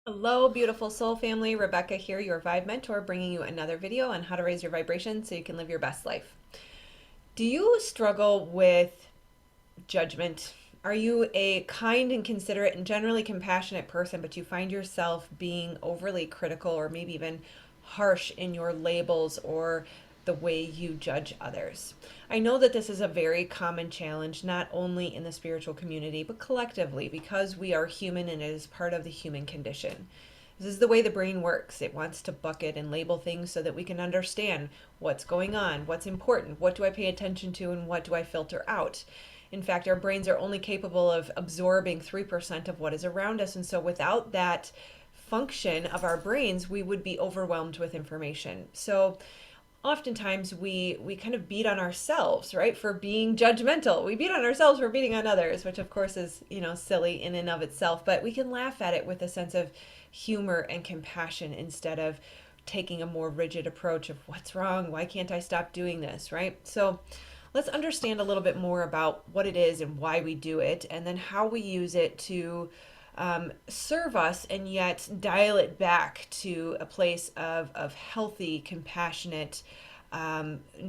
Hello, beautiful soul family. Rebecca here, your Vibe Mentor, bringing you another video on how to raise your vibration so you can live your best life. Do you struggle with judgment? Are you a kind and considerate and generally compassionate person, but you find yourself being overly critical or maybe even harsh in your labels or the way you judge others? I know that this is a very common challenge, not only in the spiritual community, but collectively, because we are human and it is part of the human condition. This is the way the brain works. It wants to bucket and label things so that we can understand what's going on, what's important, what do I pay attention to, and what do I filter out. In fact, our brains are only capable of absorbing 3% of what is around us. And so without that function of our brains, we would be overwhelmed with information. So oftentimes we kind of beat on ourselves, right, for being judgmental. We beat on ourselves for beating on others, which of course is, silly in and of itself, but we can laugh at it with a sense of humor and compassion instead of taking a more rigid approach of what's wrong, why can't I stop doing this, right? So let's understand a little bit more about what it is and why we do it, and then how we use it to serve us and yet dial it back to a place of healthy, compassionate,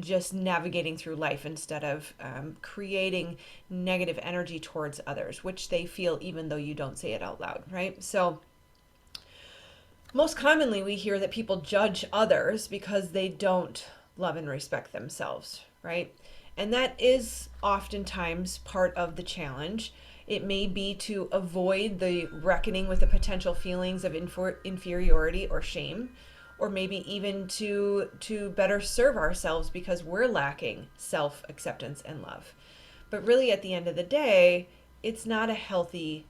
just navigating through life instead of creating negative energy towards others, which they feel even though you don't say it out loud, right? So, most commonly, we hear that people judge others because they don't love and respect themselves, right? And that is oftentimes part of the challenge. It may be to avoid the reckoning with the potential feelings of inferiority or shame, or maybe even to better serve ourselves because we're lacking self-acceptance and love. But really, at the end of the day, it's not a healthy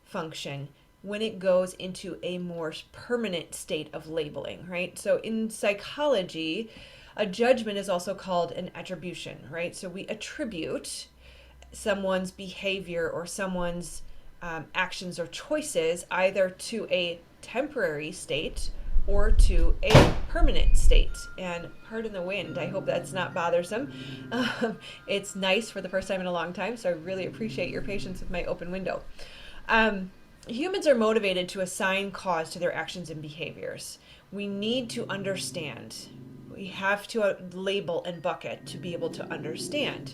function when it goes into a more permanent state of labeling, right? So in psychology, a judgment is also called an attribution, right? So we attribute someone's behavior or someone's actions or choices either to a temporary state or to a permanent state. And pardon the wind, I hope that's not bothersome. It's nice for the first time in a long time, so I really appreciate your patience with my open window. Humans are motivated to assign cause to their actions and behaviors. We need to understand. We have to label and bucket to be able to understand,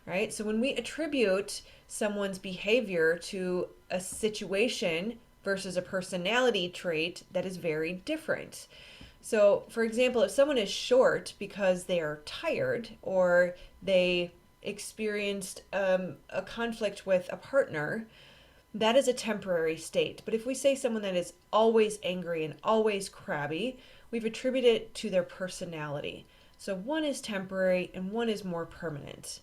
right? So when we attribute someone's behavior to a situation versus a personality trait, that is very different. So, for example, if someone is short because they are tired or they experienced a conflict with a partner, that is a temporary state. But if we say someone that is always angry and always crabby, we've attributed it to their personality. So one is temporary and one is more permanent.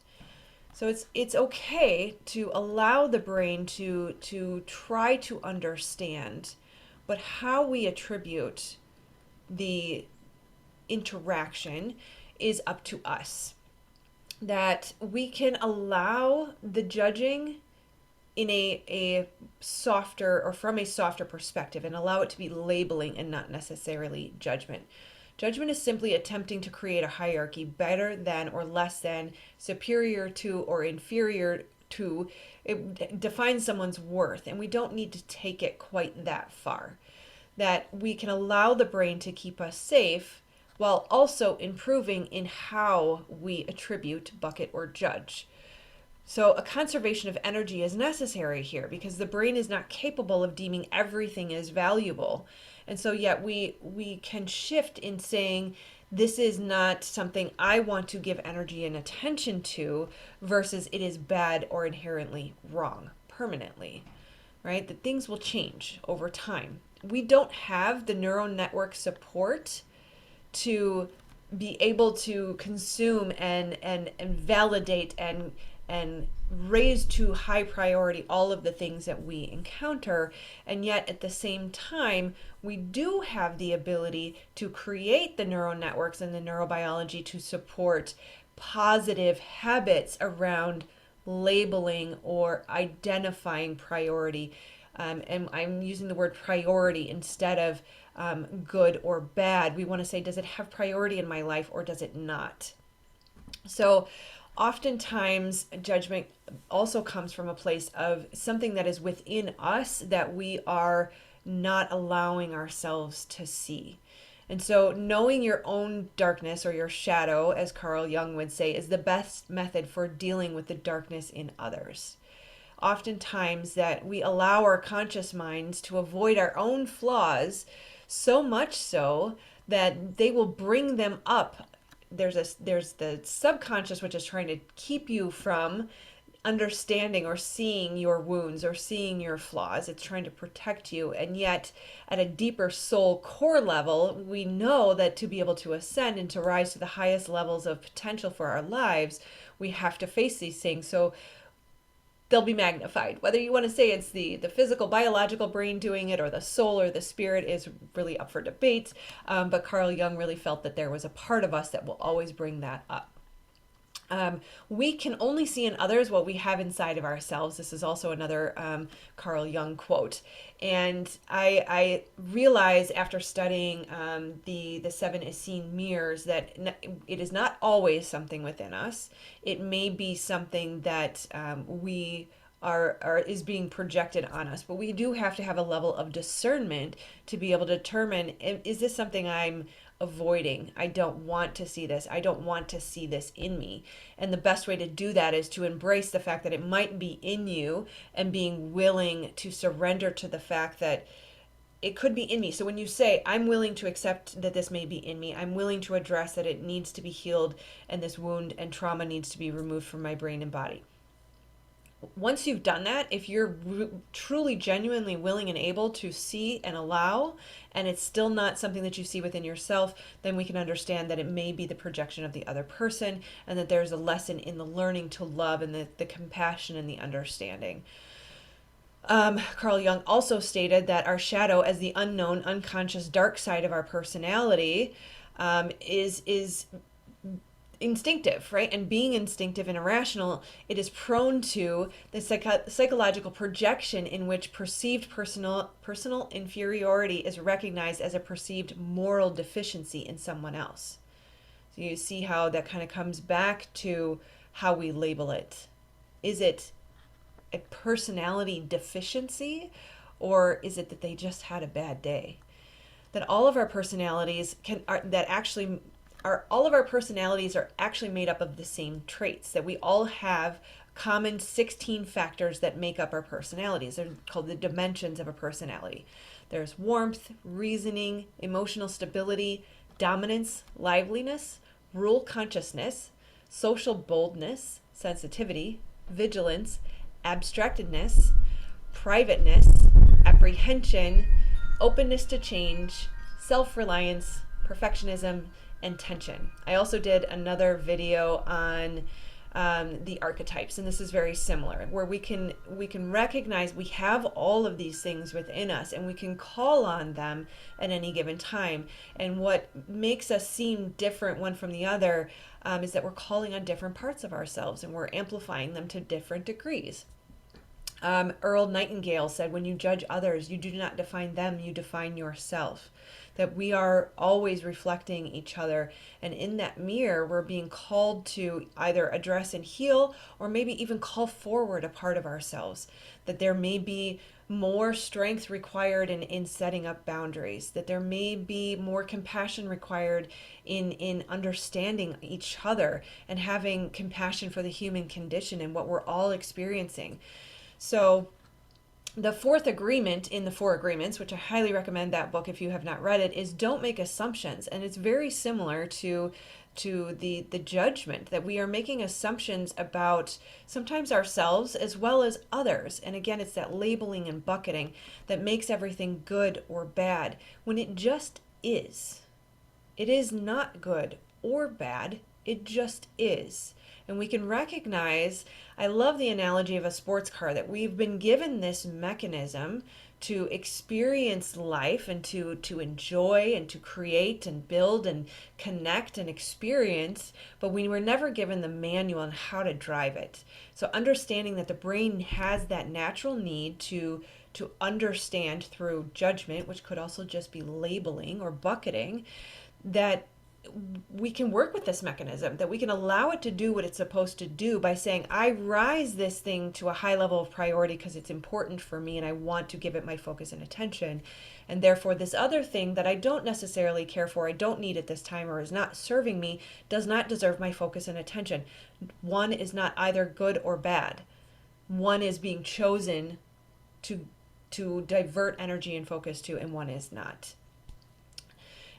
So it's okay to allow the brain to try to understand, but how we attribute the interaction is up to us. That we can allow the judging in a softer or from a softer perspective and allow it to be labeling and not necessarily judgment. Judgment is simply attempting to create a hierarchy, better than or less than, superior to or inferior to. It defines someone's worth, and we don't need to take it quite that far. That we can allow the brain to keep us safe while also improving in how we attribute, bucket, or judge. So a conservation of energy is necessary here because the brain is not capable of deeming everything as valuable. And so yet we can shift in saying this is not something I want to give energy and attention to versus it is bad or inherently wrong permanently, right? That things will change over time. We don't have the neural network support to be able to consume and validate and raise to high priority all of the things that we encounter. And yet at the same time, we do have the ability to create the neural networks and the neurobiology to support positive habits around labeling or identifying priority. And I'm using the word priority instead of good or bad. We want to say, does it have priority in my life or does it not? So oftentimes judgment also comes from a place of something that is within us that we are not allowing ourselves to see. And so, knowing your own darkness or your shadow, as Carl Jung would say, is the best method for dealing with the darkness in others. Oftentimes, that we allow our conscious minds to avoid our own flaws, so much so that they will bring them up. There's the subconscious, which is trying to keep you from understanding or seeing your wounds or seeing your flaws. It's trying to protect you. And yet, at a deeper soul core level, we know that to be able to ascend and to rise to the highest levels of potential for our lives, we have to face these things. So they'll be magnified. Whether you want to say it's the physical, biological brain doing it or the soul or the spirit is really up for debate. But Carl Jung really felt that there was a part of us that will always bring that up. We can only see in others what we have inside of ourselves. This is also another Carl Jung quote. And I realized after studying the seven Essene mirrors that it is not always something within us. It may be something that we is being projected on us, but we do have to have a level of discernment to be able to determine, is this something I'm avoiding? I don't want to see this. I don't want to see this in me. And the best way to do that is to embrace the fact that it might be in you and being willing to surrender to the fact that it could be in me. So when you say, I'm willing to accept that this may be in me, I'm willing to address that it needs to be healed and this wound and trauma needs to be removed from my brain and body. Once you've done that, if you're truly, genuinely willing and able to see and allow, and it's still not something that you see within yourself, then we can understand that it may be the projection of the other person, and that there's a lesson in the learning to love and the compassion and the understanding. Carl Jung also stated that our shadow, as the unknown, unconscious, dark side of our personality, is instinctive, right? And being instinctive and irrational, it is prone to the psychological projection in which perceived personal inferiority is recognized as a perceived moral deficiency in someone else. So you see how that kind of comes back to how we label it. Is it a personality deficiency, or is it that they just had a bad day? That all of our personalities all of our personalities are actually made up of the same traits, that we all have common 16 factors that make up our personalities. They're called the dimensions of a personality. There's warmth, reasoning, emotional stability, dominance, liveliness, rule consciousness, social boldness, sensitivity, vigilance, abstractedness, privateness, apprehension, openness to change, self-reliance, perfectionism, and tension. I also did another video on the archetypes, and this is very similar, where we can recognize we have all of these things within us, and we can call on them at any given time. And what makes us seem different one from the other is that we're calling on different parts of ourselves, and we're amplifying them to different degrees. Earl Nightingale said, when you judge others, you do not define them, you define yourself. That we are always reflecting each other, and in that mirror we're being called to either address and heal, or maybe even call forward a part of ourselves. That there may be more strength required in setting up boundaries, that there may be more compassion required in understanding each other and having compassion for the human condition and what we're all experiencing. So the fourth agreement in the Four Agreements, which I highly recommend that book if you have not read it, is don't make assumptions. And it's very similar to the judgment, that we are making assumptions about sometimes ourselves as well as others. And again, it's that labeling and bucketing that makes everything good or bad when it just is. It is not good or bad. It just is. And we can recognize, I love the analogy of a sports car, that we've been given this mechanism to experience life and to enjoy and to create and build and connect and experience, but we were never given the manual on how to drive it. So understanding that the brain has that natural need to understand through judgment, which could also just be labeling or bucketing, that we can work with this mechanism, that we can allow it to do what it's supposed to do by saying, I rise this thing to a high level of priority because it's important for me and I want to give it my focus and attention. And therefore, this other thing that I don't necessarily care for, I don't need at this time, or is not serving me, does not deserve my focus and attention. One is not either good or bad. One is being chosen to divert energy and focus to, and one is not.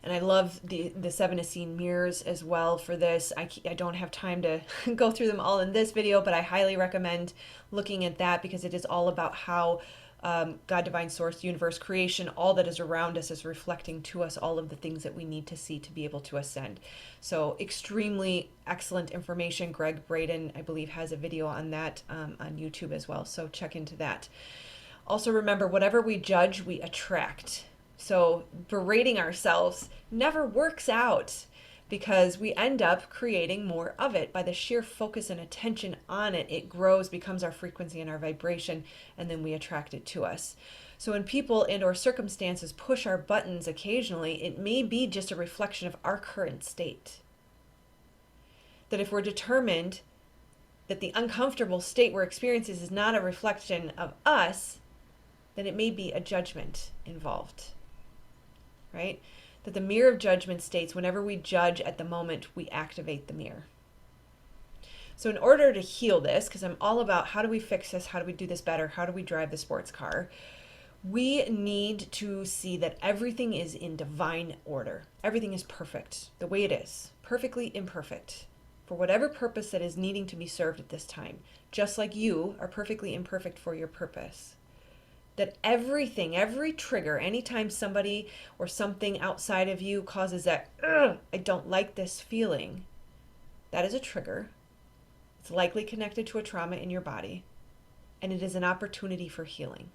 And I love the 7 to see mirrors as well for this. I don't have time to go through them all in this video, but I highly recommend looking at that because it is all about how God, divine source, universe, creation, all that is around us is reflecting to us all of the things that we need to see to be able to ascend. So extremely excellent information. Greg Braden, I believe, has a video on that on YouTube as well. So check into that. Also remember, whatever we judge, we attract. So berating ourselves never works out because we end up creating more of it. By the sheer focus and attention on it, it grows, becomes our frequency and our vibration, and then we attract it to us. So when people and or circumstances push our buttons occasionally, it may be just a reflection of our current state. That if we're determined that the uncomfortable state we're experiencing is not a reflection of us, then it may be a judgment involved. Right? That the mirror of judgment states whenever we judge at the moment, we activate the mirror. So in order to heal this, because I'm all about how do we fix this, how do we do this better, how do we drive the sports car, we need to see that everything is in divine order. Everything is perfect the way it is, perfectly imperfect, for whatever purpose that is needing to be served at this time, just like you are perfectly imperfect for your purpose. That everything, every trigger, anytime somebody or something outside of you causes that, I don't like this feeling, that is a trigger. It's likely connected to a trauma in your body, and it is an opportunity for healing.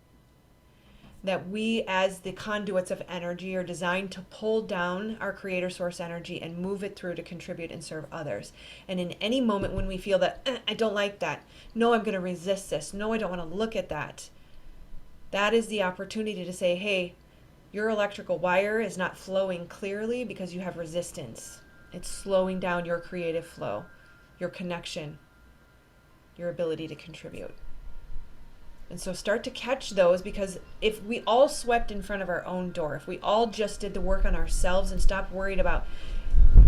That we, as the conduits of energy, are designed to pull down our creator source energy and move it through to contribute and serve others. And in any moment when we feel that, I don't like that, no, I'm going to resist this, no, I don't want to look at that, that is the opportunity to say, hey, your electrical wire is not flowing clearly because you have resistance. It's slowing down your creative flow, your connection, your ability to contribute. And so start to catch those, because if we all swept in front of our own door, if we all just did the work on ourselves and stopped worried about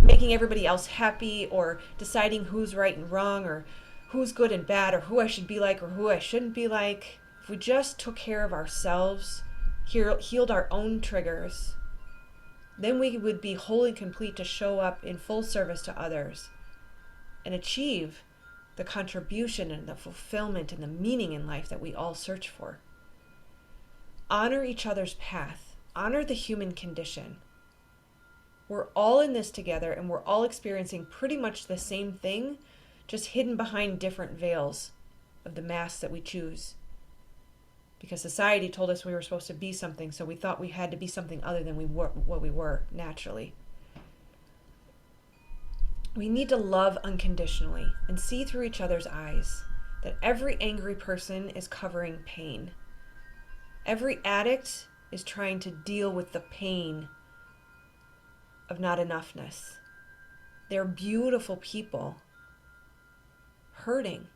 making everybody else happy or deciding who's right and wrong or who's good and bad or who I should be like or who I shouldn't be like, if we just took care of ourselves, healed our own triggers, then we would be wholly complete to show up in full service to others and achieve the contribution and the fulfillment and the meaning in life that we all search for. Honor each other's path. Honor the human condition. We're all in this together and we're all experiencing pretty much the same thing, just hidden behind different veils of the masks that we choose. Because society told us we were supposed to be something, so we thought we had to be something other than what we were naturally. We need to love unconditionally and see through each other's eyes that every angry person is covering pain. Every addict is trying to deal with the pain of not enoughness. They're beautiful people hurting.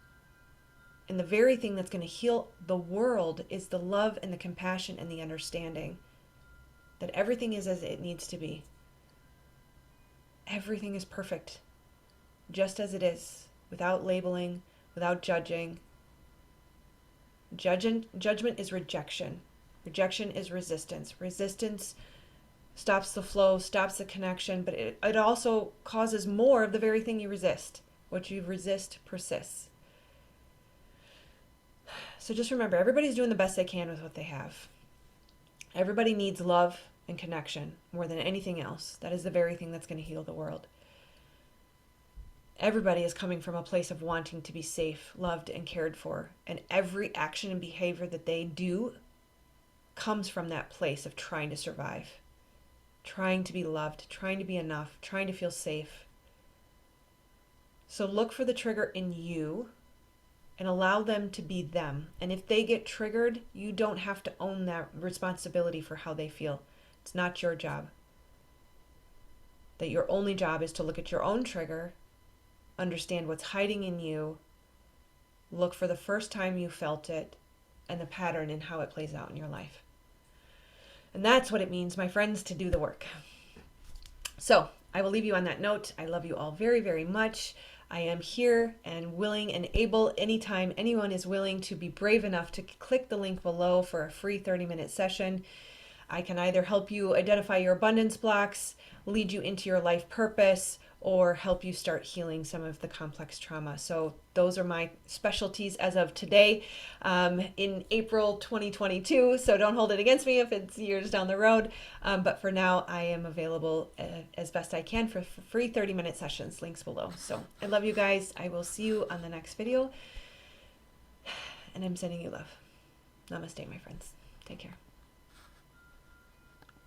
And the very thing that's going to heal the world is the love and the compassion and the understanding that everything is as it needs to be. Everything is perfect, just as it is, without labeling, without judging. Judgment is rejection. Rejection is resistance. Resistance stops the flow, stops the connection, but it also causes more of the very thing you resist. What you resist persists. So just remember, everybody's doing the best they can with what they have. Everybody needs love and connection more than anything else. That is the very thing that's going to heal the world. Everybody is coming from a place of wanting to be safe, loved, and cared for. And every action and behavior that they do comes from that place of trying to survive, trying to be loved, trying to be enough, trying to feel safe. So look for the trigger in you and allow them to be them. And if they get triggered, you don't have to own that responsibility for how they feel. It's not your job. that your only job is to look at your own trigger, understand what's hiding in you, look for the first time you felt it, and the pattern and how it plays out in your life. And that's what it means, my friends, to do the work. So I will leave you on that note. I love you all very, very much. I am here and willing and able anytime anyone is willing to be brave enough to click the link below for a free 30-minute session. I can either help you identify your abundance blocks, lead you into your life purpose, or help you start healing some of the complex trauma. So those are my specialties as of today, in April 2022. So don't hold it against me if it's years down the road. But for now, I am available as best I can for free 30-minute sessions, links below. So I love you guys. I will see you on the next video. And I'm sending you love. Namaste, my friends. Take care.